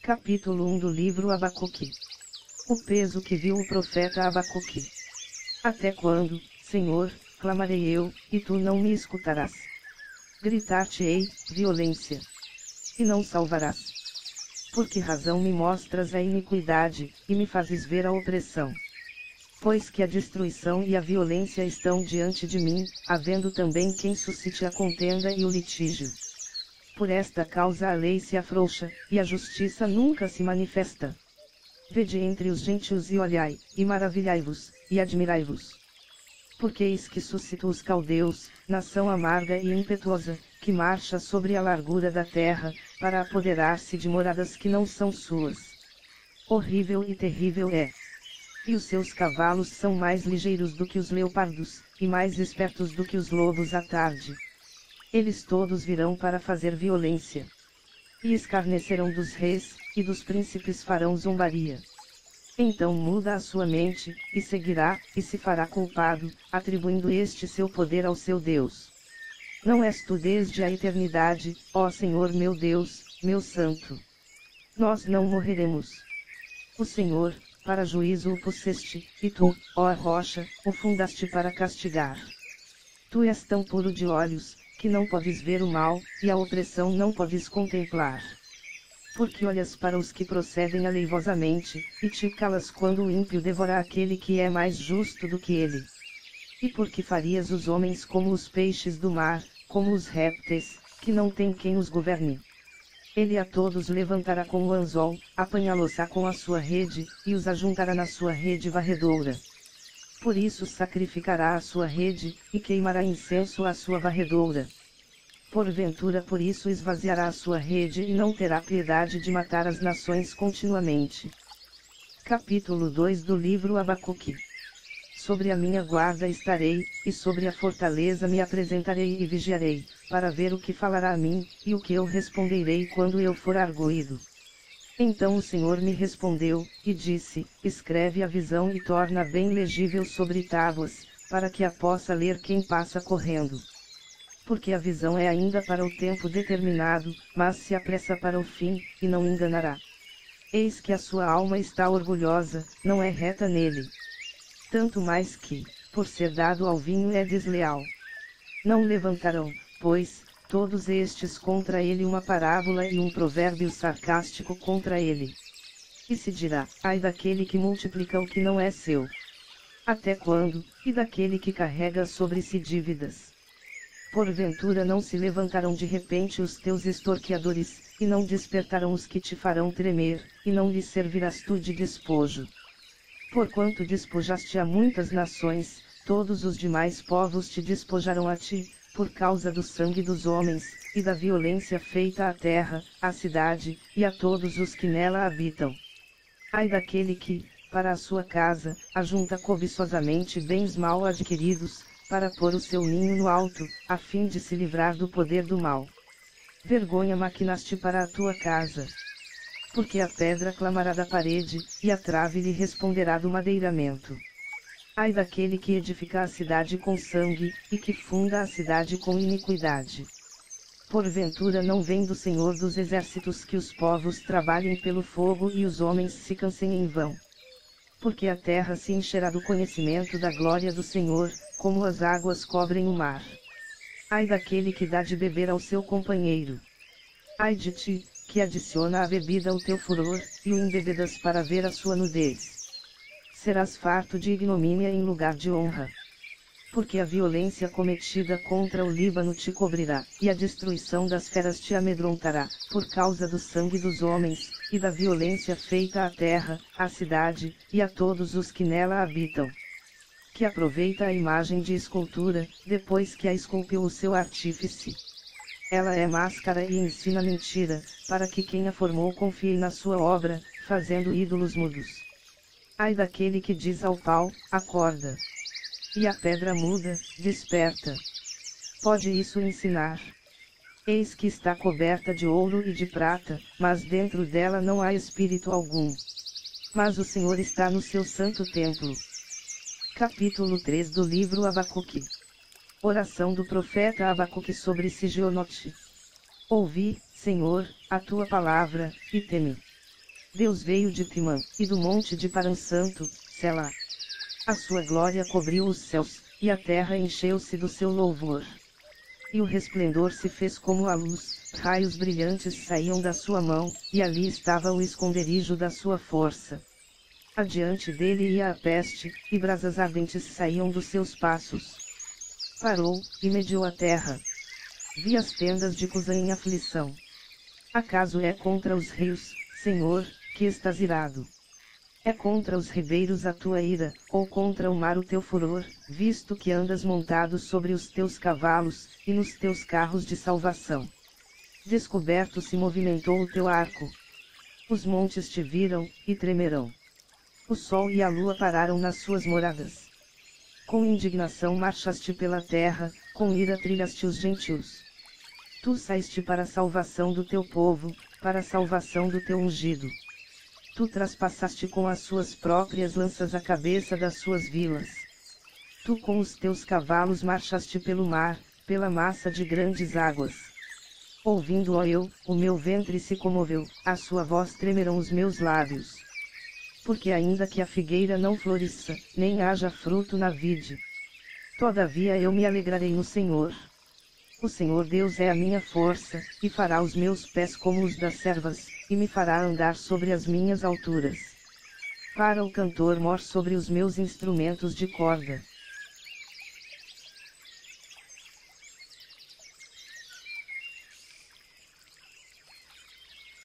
Capítulo 1 do livro Abacuque. O peso que viu o profeta Abacuque. Até quando, Senhor, clamarei eu, e tu não me escutarás? Gritar-te-ei, violência, e não salvarás. Por que razão me mostras a iniquidade, e me fazes ver a opressão? Pois que a destruição e a violência estão diante de mim, havendo também quem suscite a contenda e o litígio. Por esta causa a lei se afrouxa, e a justiça nunca se manifesta. Vede entre os gentios e olhai, e maravilhai-vos, e admirai-vos. Porque eis que suscitou os caldeus, nação amarga e impetuosa, que marcha sobre a largura da terra, para apoderar-se de moradas que não são suas. Horrível e terrível é. E os seus cavalos são mais ligeiros do que os leopardos, e mais espertos do que os lobos à tarde. Eles todos virão para fazer violência. E escarnecerão dos reis, e dos príncipes farão zombaria. Então muda a sua mente, e seguirá, e se fará culpado, atribuindo este seu poder ao seu Deus. Não és tu desde a eternidade, ó Senhor meu Deus, meu Santo. Nós não morreremos. O Senhor, para juízo o puseste, e tu, ó rocha, o fundaste para castigar. Tu és tão puro de olhos, que não podes ver o mal, e a opressão não podes contemplar. Porque olhas para os que procedem aleivosamente, e te calas quando o ímpio devora aquele que é mais justo do que ele. E porque farias os homens como os peixes do mar, como os répteis, que não tem quem os governe. Ele a todos levantará com o anzol, apanhá-los-á com a sua rede, e os ajuntará na sua rede varredoura. Por isso sacrificará a sua rede, e queimará incenso à sua varredoura. Porventura por isso esvaziará a sua rede e não terá piedade de matar as nações continuamente. Capítulo 2 do livro Abacuque. Sobre a minha guarda estarei, e sobre a fortaleza me apresentarei e vigiarei, para ver o que falará a mim, e o que eu responderei quando eu for arguído. Então o Senhor me respondeu, e disse, escreve a visão e torna bem legível sobre tábuas, para que a possa ler quem passa correndo. Porque a visão é ainda para o tempo determinado, mas se apressa para o fim, e não enganará. Eis que a sua alma está orgulhosa, não é reta nele. Tanto mais que, por ser dado ao vinho é desleal. Não levantarão, pois, todos estes contra ele uma parábola e um provérbio sarcástico contra ele. E se dirá, ai daquele que multiplica o que não é seu. Até quando, e daquele que carrega sobre si dívidas? Porventura não se levantarão de repente os teus extorquiadores, e não despertarão os que te farão tremer, e não lhes servirás tu de despojo. Porquanto despojaste a muitas nações, todos os demais povos te despojarão a ti, por causa do sangue dos homens, e da violência feita à terra, à cidade, e a todos os que nela habitam. Ai daquele que, para a sua casa, ajunta cobiçosamente bens mal adquiridos, para pôr o seu ninho no alto, a fim de se livrar do poder do mal. Vergonha maquinaste para a tua casa. Porque a pedra clamará da parede, e a trave lhe responderá do madeiramento. Ai daquele que edifica a cidade com sangue, e que funda a cidade com iniquidade. Porventura não vem do Senhor dos exércitos que os povos trabalhem pelo fogo e os homens se cansem em vão. Porque a terra se encherá do conhecimento da glória do Senhor, como as águas cobrem o mar. Ai daquele que dá de beber ao seu companheiro. Ai de ti, que adiciona à bebida o teu furor, e o embebedas para ver a sua nudez. Serás farto de ignomínia em lugar de honra. Porque a violência cometida contra o Líbano te cobrirá, e a destruição das feras te amedrontará, por causa do sangue dos homens, e da violência feita à terra, à cidade, e a todos os que nela habitam. Que aproveita a imagem de escultura, depois que a esculpiu o seu artífice. Ela é máscara e ensina mentira, para que quem a formou confie na sua obra, fazendo ídolos mudos. Ai daquele que diz ao pau, acorda. E a pedra muda, desperta. Pode isso ensinar? Eis que está coberta de ouro e de prata, mas dentro dela não há espírito algum. Mas o Senhor está no seu santo templo. Capítulo 3 do livro Abacuque. Oração do profeta Abacuque sobre Sigionote. Ouvi, Senhor, a tua palavra, e teme. Deus veio de Timã, e do monte de Paran Santo, Selá. A sua glória cobriu os céus, e a terra encheu-se do seu louvor. E o resplendor se fez como a luz, raios brilhantes saíam da sua mão, e ali estava o esconderijo da sua força. Adiante dele ia a peste, e brasas ardentes saíam dos seus passos. Parou, e mediu a terra. Vi as tendas de Cusã em aflição. Acaso é contra os rios, Senhor, que estás irado? É contra os ribeiros a tua ira, ou contra o mar o teu furor, visto que andas montado sobre os teus cavalos, e nos teus carros de salvação. Descoberto se movimentou o teu arco. Os montes te viram, e tremerão. O sol e a lua pararam nas suas moradas. Com indignação marchaste pela terra, com ira trilhaste os gentios. Tu saíste para a salvação do teu povo, para a salvação do teu ungido. Tu traspassaste com as suas próprias lanças a cabeça das suas vilas. Tu com os teus cavalos marchaste pelo mar, pela massa de grandes águas. Ouvindo-o eu, o meu ventre se comoveu, a sua voz tremerão os meus lábios. Porque ainda que a figueira não floresça, nem haja fruto na vide, todavia eu me alegrarei no Senhor. O Senhor Deus é a minha força, e fará os meus pés como os das servas, e me fará andar sobre as minhas alturas. Para o cantor mor sobre os meus instrumentos de corda.